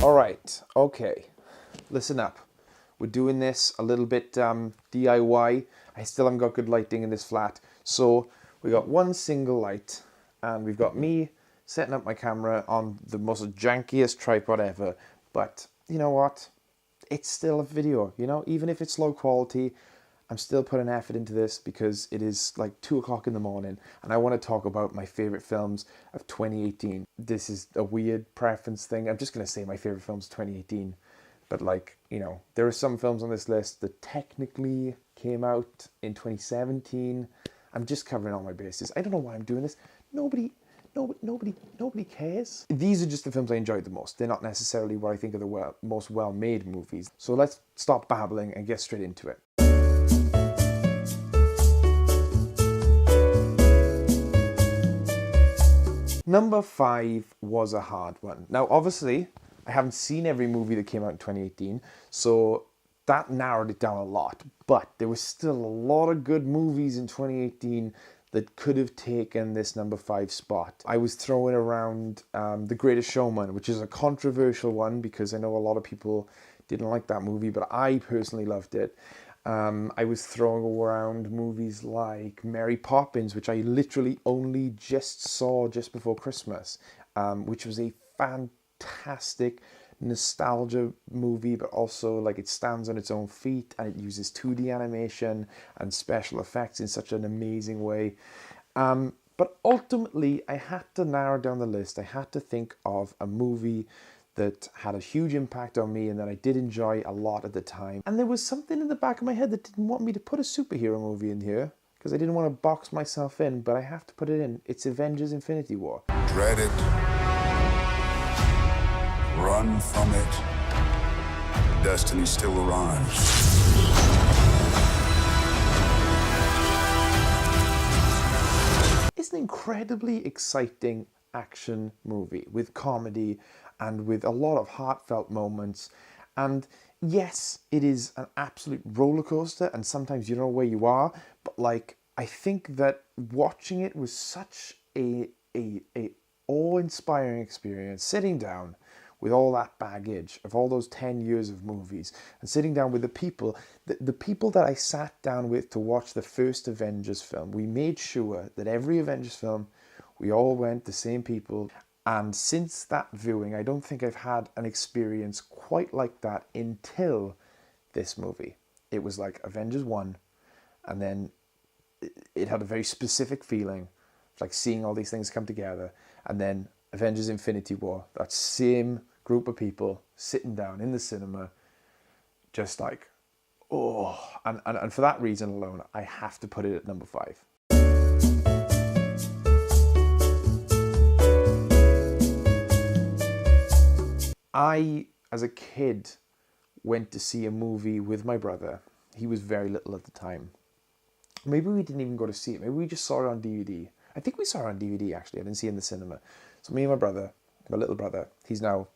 All right, okay, listen up. We're doing this a little bit DIY. I still haven't got good lighting in this flat. So we got one single light and we've got me setting up my camera on the most jankiest tripod ever. But you know what? It's still a video, you know? Even if it's low quality, I'm still putting effort into this because it is like 2 o'clock in the morning and I want to talk about my favorite films of 2018. This is a weird preference thing. I'm just going to say my favorite films of 2018. But like, you know, there are some films on this list that technically came out in 2017. I'm just covering all my bases. I don't know why I'm doing this. Nobody cares. These are just the films I enjoyed the most. They're not necessarily what I think are the most well-made movies. So let's stop babbling and get straight into it. Number 5 was a hard one. Now, obviously, I haven't seen every movie that came out in 2018, so that narrowed it down a lot. But there was still a lot of good movies in 2018 that could have taken this number 5 spot. I was throwing around The Greatest Showman, which is a controversial one because I know a lot of people didn't like that movie, but I personally loved it. I was throwing around movies like Mary Poppins, which I literally only just saw just before Christmas, which was a fantastic nostalgia movie, but also like it stands on its own feet and it uses 2D animation and special effects in such an amazing way. But ultimately, I had to narrow down the list. I had to think of a movie that had a huge impact on me and that I did enjoy a lot at the time. And there was something in the back of my head that didn't want me to put a superhero movie in here because I didn't want to box myself in, but I have to put it in. It's Avengers Infinity War. Dread it. Run from it. Destiny still arrives. It's an incredibly exciting action movie with comedy and with a lot of heartfelt moments. And yes, it is an absolute roller coaster and sometimes you don't know where you are, but like I think that watching it was such a awe-inspiring experience, sitting down with all that baggage of all those 10 years of movies and sitting down with the people that I sat down with to watch the first Avengers film. We made sure that every Avengers film, we all went, the same people. And since that viewing, I don't think I've had an experience quite like that until this movie. It was like Avengers 1, and then it had a very specific feeling, like seeing all these things come together. And then Avengers Infinity War, that same group of people sitting down in the cinema, just like, oh. And for that reason alone, I have to put it at number 5. I, as a kid, went to see a movie with my brother. He was very little at the time. Maybe we didn't even go to see it. Maybe we just saw it on DVD. I think we saw it on DVD, actually. I didn't see it in the cinema. So me and my brother, my little brother, he's now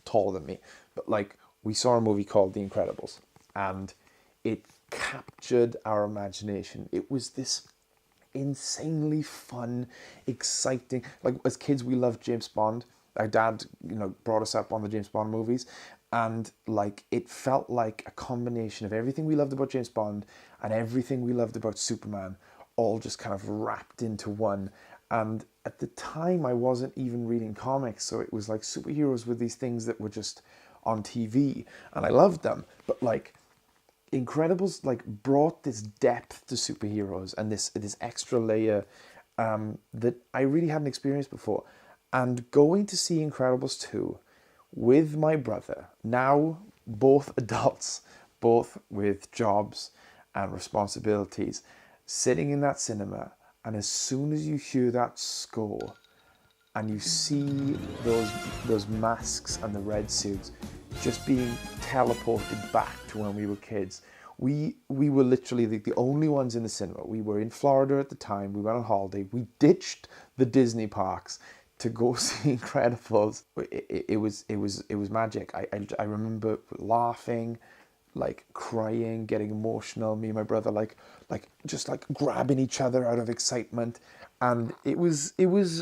taller than me, but like we saw a movie called The Incredibles and it captured our imagination. It was this insanely fun, exciting, like as kids we loved James Bond. Our dad, brought us up on the James Bond movies, and like it felt like a combination of everything we loved about James Bond and everything we loved about Superman, all just kind of wrapped into one. And at the time, I wasn't even reading comics, so it was like superheroes were these things that were just on TV, and I loved them. But like Incredibles, like brought this depth to superheroes and this extra layer that I really hadn't experienced before. And going to see Incredibles 2 with my brother, now both adults, both with jobs and responsibilities, sitting in that cinema, and as soon as you hear that score and you see those masks and the red suits just being teleported back to when we were kids, we were literally the only ones in the cinema. We were in Florida at the time. We went on holiday. We ditched the Disney parks to go see Incredibles. It was magic. I remember laughing, like crying, getting emotional. Me and my brother like grabbing each other out of excitement, and it was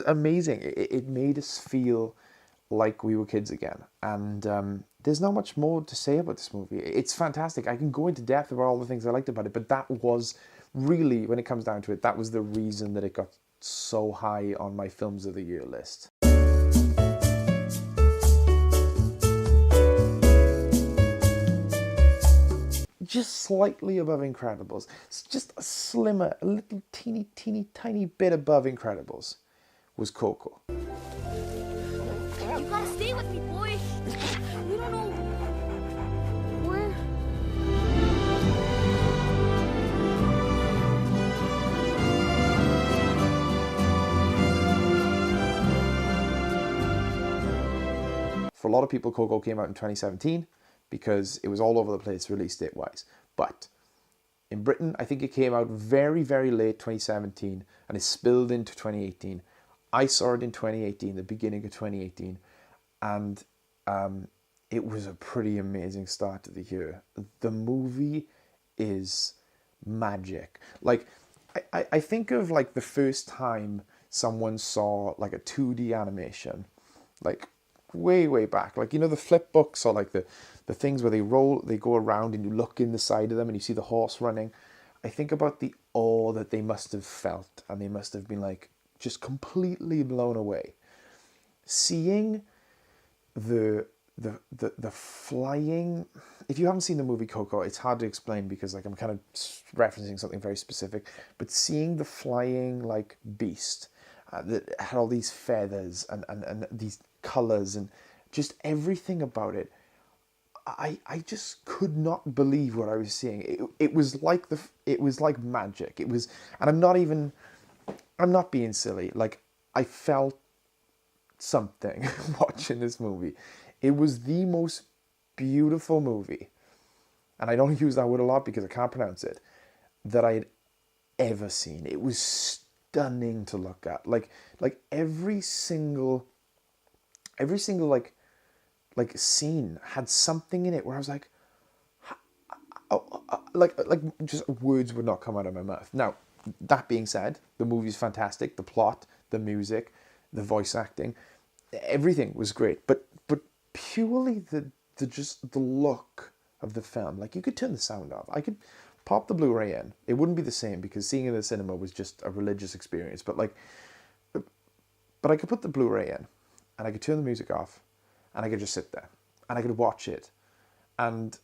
amazing. It made us feel like we were kids again. And there's not much more to say about this movie. It's fantastic. I can go into depth about all the things I liked about it, but that was really, when it comes down to it, that was the reason that it got so high on my Films of the Year list. Just slightly above Incredibles. It's just a slimmer, a little teeny, teeny, tiny bit above Incredibles was Coco. You gotta stay with me, boy. We don't know where. For a lot of people, Coco came out in 2017 because it was all over the place release date-wise. But in Britain, I think it came out very, very late 2017 and it spilled into 2018. I saw it in 2018, the beginning of 2018, and it was a pretty amazing start to the year. The movie is magic. Like, I think of like the first time someone saw like a 2D animation, like way, way back. Like, you know, the flip books or like the things where they go around and you look in the side of them and you see the horse running. I think about the awe that they must have felt, and they must have been like just completely blown away. Seeing the flying, if you haven't seen the movie Coco, it's hard to explain because like I'm kind of referencing something very specific, but seeing the flying like beast that had all these feathers and these colors and just everything about it, I just could not believe what I was seeing. It was like magic. It was, and I'm not being silly. Like, I felt something watching this movie. It was the most beautiful movie, and I don't use that word a lot because I can't pronounce it, that I had ever seen. It was stunning to look at. Like every single like scene had something in it where I was like, like just words would not come out of my mouth. Now, that being said, the movie's fantastic. The plot, the music, the voice acting, everything was great. But purely the look of the film, like you could turn the sound off. I could pop the Blu-ray in. It wouldn't be the same because seeing it in the cinema was just a religious experience. But I could put the Blu-ray in, and I could turn the music off, and I could just sit there, and I could watch it, and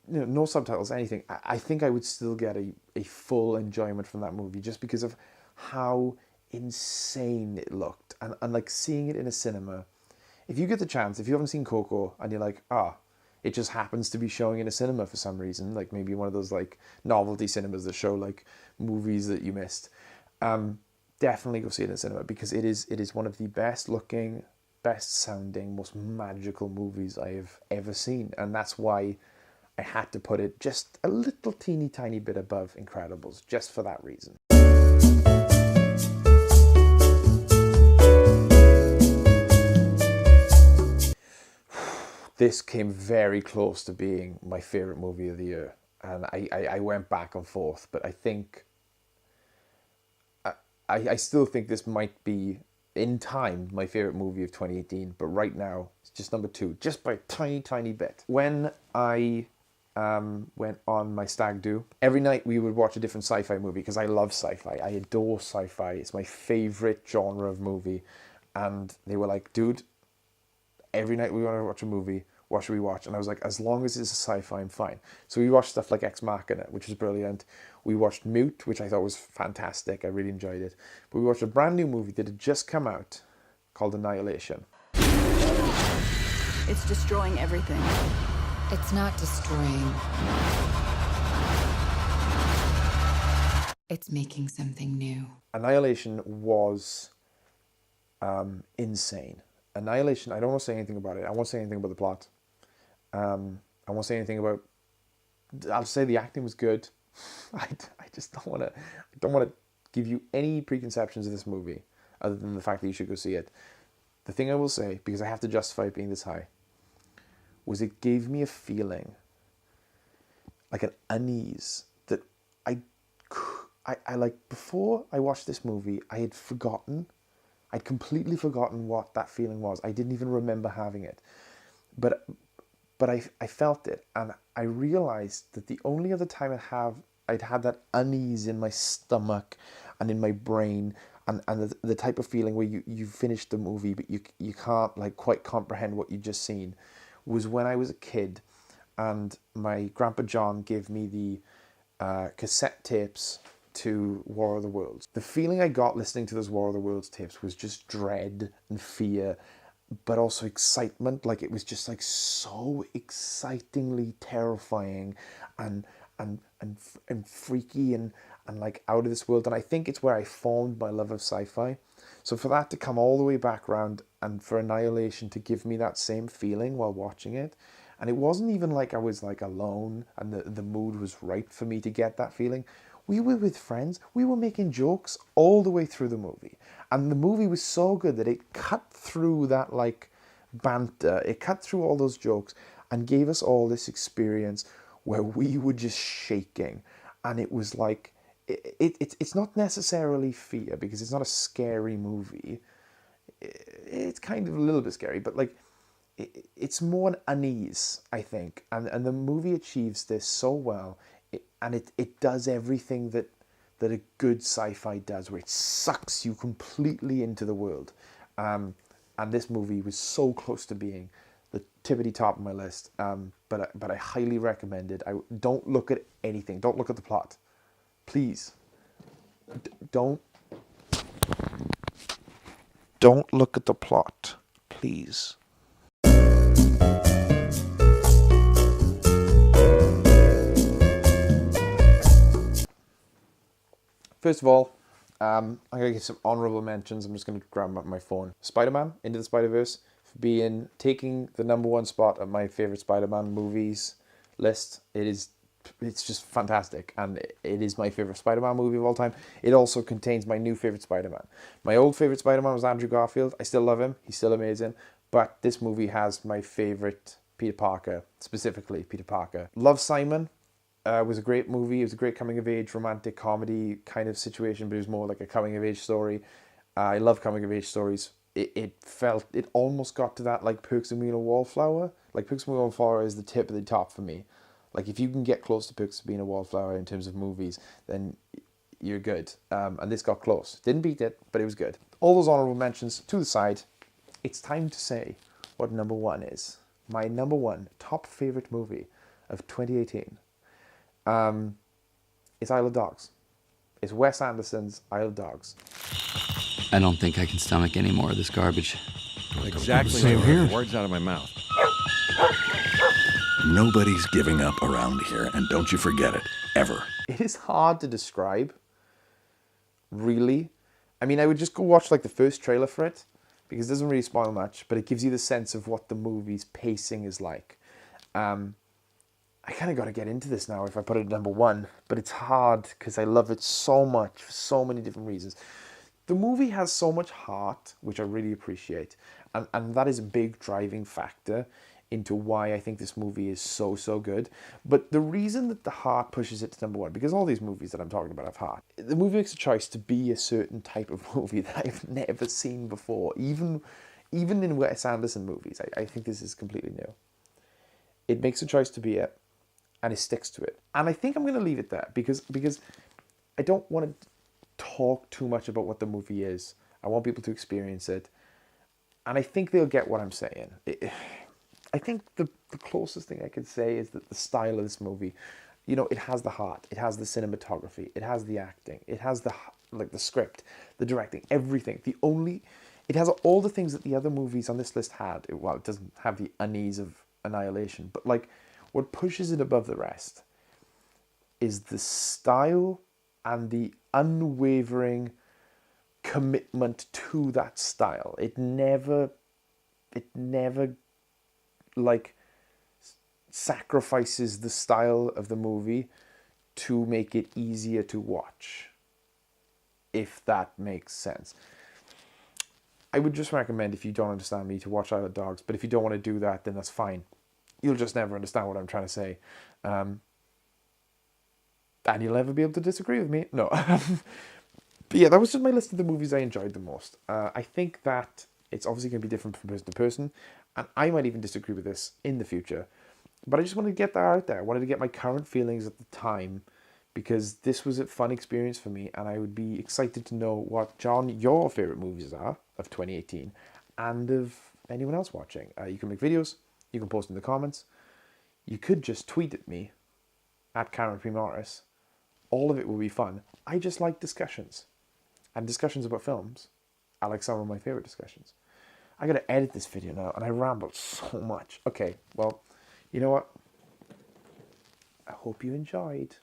no subtitles, anything. I think I would still get a full enjoyment from that movie just because of how insane it looked, and like seeing it in a cinema. If you get the chance, if you haven't seen Coco and you're like, it just happens to be showing in a cinema for some reason, like maybe one of those like novelty cinemas that show like movies that you missed, definitely go see it in a cinema because it is one of the best looking, best sounding, most magical movies I have ever seen, and that's why I had to put it just a little teeny tiny bit above Incredibles, just for that reason. This came very close to being my favourite movie of the year, and I went back and forth, but I think I still think this might be, in time, my favourite movie of 2018, but right now, it's just number 2, just by a tiny, tiny bit. When I went on my stag do, every night we would watch a different sci-fi movie, because I love sci-fi. I adore sci-fi. It's my favourite genre of movie. And they were like, dude, every night we want to watch a movie, what should we watch? And I was like, as long as it's a sci-fi, I'm fine. So we watched stuff like Ex Machina, which was brilliant. We watched Mute, which I thought was fantastic. I really enjoyed it. But we watched a brand new movie that had just come out called Annihilation. It's destroying everything. It's not destroying. It's making something new. Annihilation was insane. Annihilation, I don't want to say anything about it. I won't say anything about the plot. I won't say anything about... I'll say the acting was good. I just don't want to give you any preconceptions of this movie other than the fact that you should go see it. The thing I will say, because I have to justify it being this high, was it gave me a feeling, like an unease, that I like, before I watched this movie, I had forgotten I'd completely forgotten what that feeling was. I didn't even remember having it. But I felt it, and I realized that the only other time I'd had that unease in my stomach and in my brain, and the type of feeling where you finish the movie but you can't like quite comprehend what you'd just seen, was when I was a kid, and my grandpa John gave me the cassette tapes to War of the Worlds. The feeling I got listening to those War of the Worlds tapes was just dread and fear, but also excitement. Like, it was just like so excitingly terrifying and freaky and like out of this world. And I think it's where I formed my love of sci-fi. So for that to come all the way back around, and for Annihilation to give me that same feeling while watching it, and it wasn't even like I was like alone and the mood was ripe for me to get that feeling. We were with friends. We were making jokes all the way through the movie. And the movie was so good that it cut through that like banter. It cut through all those jokes and gave us all this experience where we were just shaking. And it was like, it's not necessarily fear, because it's not a scary movie. It's kind of a little bit scary, but like, it's more an unease, I think. And the movie achieves this so well. It does everything that a good sci-fi does, where it sucks you completely into the world. And this movie was so close to being the tippity top of my list. But I highly recommend it. Don't look at anything. Don't look at the plot. Please. Don't look at the plot. Please. First of all, I'm going to give some honourable mentions. I'm just going to grab my phone. Spider-Man, Into the Spider-Verse, for taking the #1 spot at my favourite Spider-Man movies list. It's just fantastic, and it is my favourite Spider-Man movie of all time. It also contains my new favourite Spider-Man. My old favourite Spider-Man was Andrew Garfield. I still love him. He's still amazing. But this movie has my favourite Peter Parker, specifically Peter Parker. Love, Simon. Was a great movie. It was a great coming-of-age romantic comedy kind of situation, but it was more like a coming-of-age story. I love coming-of-age stories. It almost got to that like Perks of Being a Wallflower. Like, Perks of Being a Wallflower is the tip of the top for me. Like, if you can get close to Perks of Being a Wallflower in terms of movies, then you're good. And this got close. Didn't beat it, but it was good. All those honourable mentions to the side. It's time to say what #1 is. My #1 top favourite movie of 2018. It's Isle of Dogs. It's Wes Anderson's Isle of Dogs. I don't think I can stomach any more of this garbage. Exactly. Same here. Words out of my mouth. Nobody's giving up around here, and don't you forget it, ever. It is hard to describe, really. I mean, I would just go watch like the first trailer for it, because it doesn't really spoil much, but it gives you the sense of what the movie's pacing is like. I kind of got to get into this now if I put it at #1, but it's hard because I love it so much for so many different reasons. The movie has so much heart, which I really appreciate, and that is a big driving factor into why I think this movie is so, so good. But the reason that the heart pushes it to #1, because all these movies that I'm talking about have heart, the movie makes a choice to be a certain type of movie that I've never seen before, even in Wes Anderson movies. I think this is completely new. It makes a choice to be it, and it sticks to it. And I think I'm going to leave it there, because I don't want to talk too much about what the movie is. I want people to experience it, and I think they'll get what I'm saying. I think the closest thing I could say is that the style of this movie, you know, it has the heart, it has the cinematography, it has the acting, it has the script, the directing, everything. It has all the things that the other movies on this list had. Well, it doesn't have the unease of Annihilation, but like, what pushes it above the rest is the style and the unwavering commitment to that style. It never like sacrifices the style of the movie to make it easier to watch, if that makes sense. I would just recommend, if you don't understand me, to watch Isle of Dogs, but if you don't want to do that, then that's fine. You'll just never understand what I'm trying to say. And you'll never be able to disagree with me. No. But yeah, that was just my list of the movies I enjoyed the most. I think that it's obviously going to be different from person to person, and I might even disagree with this in the future. But I just wanted to get that out there. I wanted to get my current feelings at the time, because this was a fun experience for me, and I would be excited to know what, John, your favourite movies are of 2018, and of anyone else watching. You can make videos, you can post in the comments, you could just tweet at me, at Karen P. Morris. All of it will be fun. I just like discussions. And discussions about films. I like some of my favourite discussions. I gotta edit this video now, and I rambled so much. Okay, well, you know what? I hope you enjoyed.